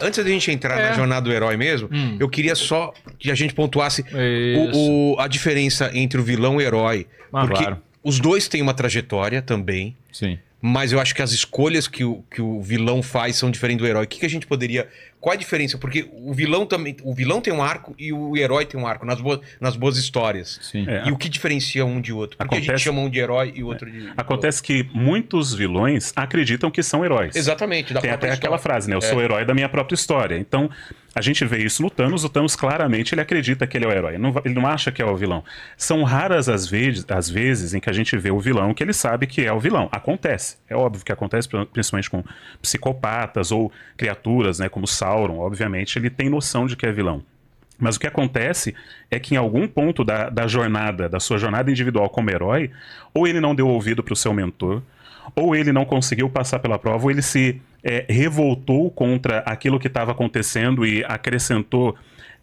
Antes da gente entrar na jornada do herói mesmo, eu queria só que a gente pontuasse a diferença entre o vilão e o herói. Porque os dois têm uma trajetória também. Sim. Mas eu acho que as escolhas que o vilão faz são diferentes do herói. O que a gente poderia... Qual a diferença? Porque o vilão tem um arco e o herói tem um arco nas boas histórias. Sim. E o que diferencia um de outro? Por que a gente chama um de herói e o outro de... Acontece que muitos vilões acreditam que são heróis. Exatamente. Tem até aquela frase, né? Eu sou o herói da minha própria história. Então, a gente vê isso no Thanos. O Thanos, claramente, ele acredita que ele é o herói. Ele não acha que é o vilão. São raras as vezes em que a gente vê o vilão que ele sabe que é o vilão. Acontece. É óbvio que acontece, principalmente com psicopatas ou criaturas, né? Como Sauron, obviamente, ele tem noção de que é vilão. Mas o que acontece é que em algum ponto da sua jornada individual como herói, ou ele não deu ouvido para o seu mentor, ou ele não conseguiu passar pela prova, ou ele se revoltou contra aquilo que estava acontecendo e acrescentou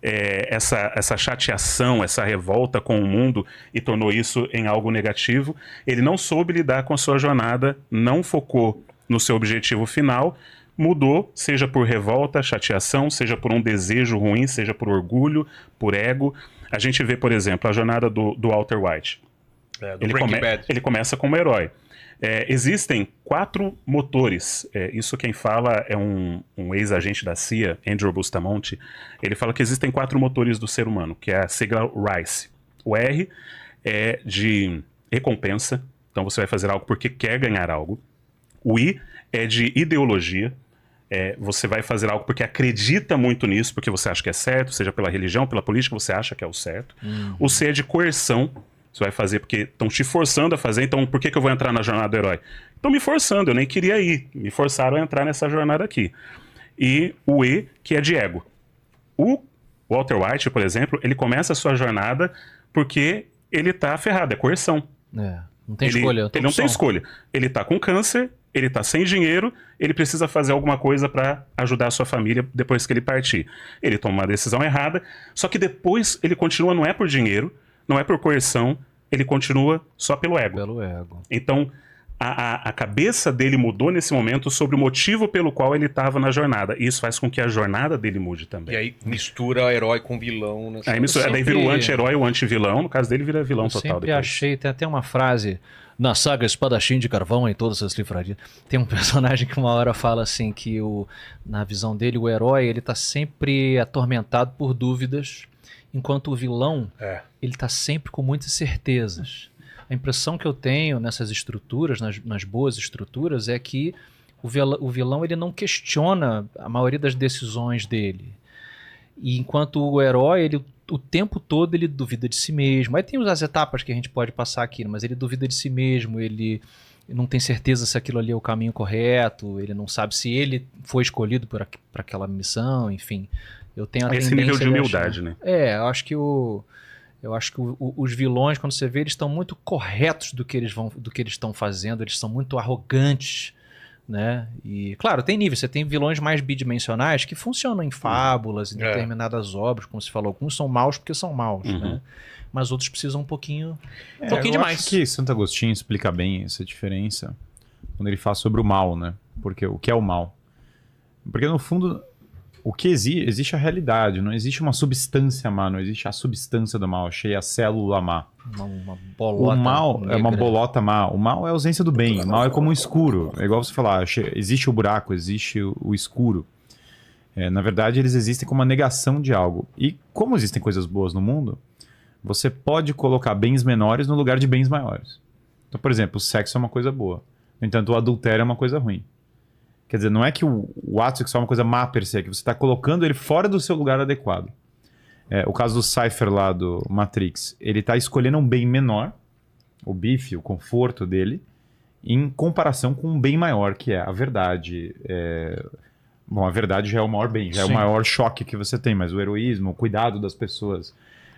essa chateação, essa revolta com o mundo e tornou isso em algo negativo. Ele não soube lidar com a sua jornada, não focou no seu objetivo final, mudou, seja por revolta, chateação, seja por um desejo ruim, seja por orgulho, por ego. A gente vê, por exemplo, a jornada do Walter White. Ele começa como herói. Existem 4 motores. Isso quem fala é um ex-agente da CIA, Andrew Bustamonte. Ele fala que existem 4 motores do ser humano, que é a sigla RICE. O R é de recompensa, então você vai fazer algo porque quer ganhar algo. O I é de ideologia. Você vai fazer algo porque acredita muito nisso, porque você acha que é certo, seja pela religião, pela política, você acha que é o certo. O C é de coerção. Você vai fazer porque estão te forçando a fazer, então por que eu vou entrar na jornada do herói? Estão me forçando, eu nem queria ir. Me forçaram a entrar nessa jornada aqui. E o E, que é de ego. O Walter White, por exemplo, ele começa a sua jornada porque ele tá ferrado, é coerção. Não tem escolha. Ele não tem escolha. Ele tá com câncer, ele tá sem dinheiro, ele precisa fazer alguma coisa para ajudar a sua família depois que ele partir. Ele toma uma decisão errada, só que depois ele continua, não é por dinheiro, não é por coerção, ele continua só pelo ego. Então, a cabeça dele mudou nesse momento sobre o motivo pelo qual ele estava na jornada. E isso faz com que a jornada dele mude também. E aí mistura herói com vilão. Daí vira o anti-herói e o anti-vilão. No caso dele, vira vilão total. Eu sempre achei, tem até uma frase na saga Espadachim de Carvão, em todas as livrarias. Tem um personagem que uma hora fala assim que na visão dele, o herói ele tá sempre atormentado por dúvidas, enquanto o vilão ele tá sempre com muitas certezas. A impressão que eu tenho nessas estruturas, nas boas estruturas, é que o vilão ele não questiona a maioria das decisões dele. E enquanto o herói, ele o tempo todo ele duvida de si mesmo. Aí tem as etapas que a gente pode passar aqui, mas ele duvida de si mesmo, ele não tem certeza se aquilo ali é o caminho correto, ele não sabe se ele foi escolhido para aquela missão, enfim. Eu tenho a esse nível de humildade, né? Eu acho que os vilões, quando você vê, eles estão muito corretos do que eles estão fazendo, eles são muito arrogantes, né? E claro, tem níveis, você tem vilões mais bidimensionais que funcionam em fábulas, em determinadas obras, como você falou, alguns são maus porque são maus, né? Mas outros precisam um pouquinho demais. Acho que Santo Agostinho explica bem essa diferença quando ele fala sobre o mal, né? Porque o que é o mal? Porque no fundo o que existe a realidade, não existe uma substância má, não existe a substância do mal, achei a célula má. Uma bolota o mal negra. é uma bolota má, o mal é a ausência do bem, o mal é como um escuro, é igual você falar, existe o buraco, existe o escuro. Na verdade, eles existem como uma negação de algo. E como existem coisas boas no mundo, você pode colocar bens menores no lugar de bens maiores. Então, por exemplo, o sexo é uma coisa boa, no entanto, o adultério é uma coisa ruim. Quer dizer, não é que o ato sexual é uma coisa má per se, é que você está colocando ele fora do seu lugar adequado. O caso do Cypher lá do Matrix, ele está escolhendo um bem menor, o bife, o conforto dele, em comparação com um bem maior, que é a verdade. Bom, a verdade já é o maior bem, já é o maior choque que você tem, mas o heroísmo, o cuidado das pessoas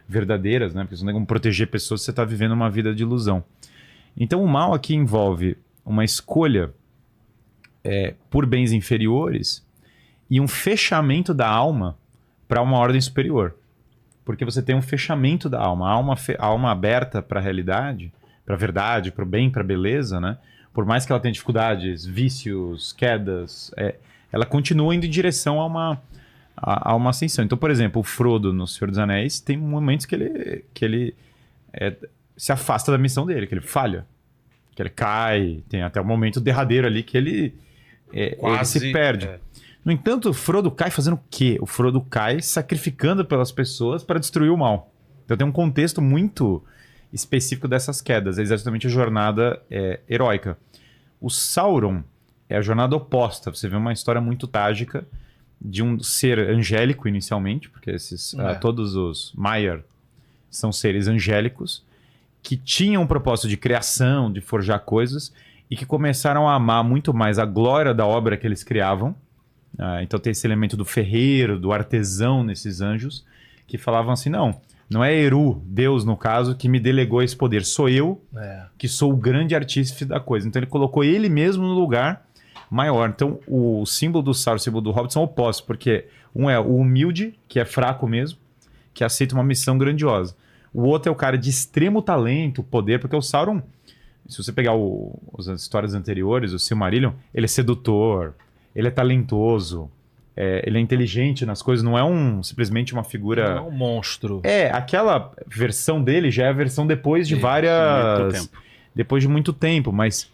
verdadeiras, né? Porque você não tem como proteger pessoas se você está vivendo uma vida de ilusão. Então o mal aqui envolve uma escolha por bens inferiores e um fechamento da alma para uma ordem superior. Porque você tem um fechamento da alma, a alma aberta para a realidade, para a verdade, para o bem, para a beleza, né? Por mais que ela tenha dificuldades, vícios, quedas, ela continua indo em direção a uma ascensão. Então, por exemplo, o Frodo no Senhor dos Anéis tem momentos que ele se afasta da missão dele, que ele falha, que ele cai, tem até o momento derradeiro ali que ele se perde. No entanto, o Frodo cai fazendo o quê? O Frodo cai sacrificando pelas pessoas para destruir o mal. Então tem um contexto muito específico dessas quedas, é exatamente a jornada heróica. O Sauron é a jornada oposta, você vê uma história muito trágica de um ser angélico inicialmente, porque todos os Maiar são seres angélicos, que tinham um propósito de criação, de forjar coisas, e que começaram a amar muito mais a glória da obra que eles criavam. Então tem esse elemento do ferreiro, do artesão nesses anjos, que falavam assim, não é Eru, Deus no caso, que me delegou esse poder, sou eu que sou o grande artífice da coisa. Então ele colocou ele mesmo no lugar maior. Então o símbolo do Sauron e o símbolo do Hobbit são opostos, porque um é o humilde, que é fraco mesmo, que aceita uma missão grandiosa. O outro é o cara de extremo talento, poder, porque o Sauron, se você pegar as histórias anteriores, o Silmarillion, ele é sedutor, ele é talentoso, ele é inteligente nas coisas, não é simplesmente uma figura... Não é um monstro. Aquela versão dele já é a versão depois de depois de muito tempo, mas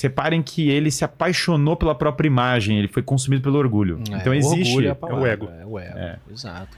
reparem que ele se apaixonou pela própria imagem, ele foi consumido pelo orgulho. Então existe... Orgulho é a palavra, o ego. É o ego, exato.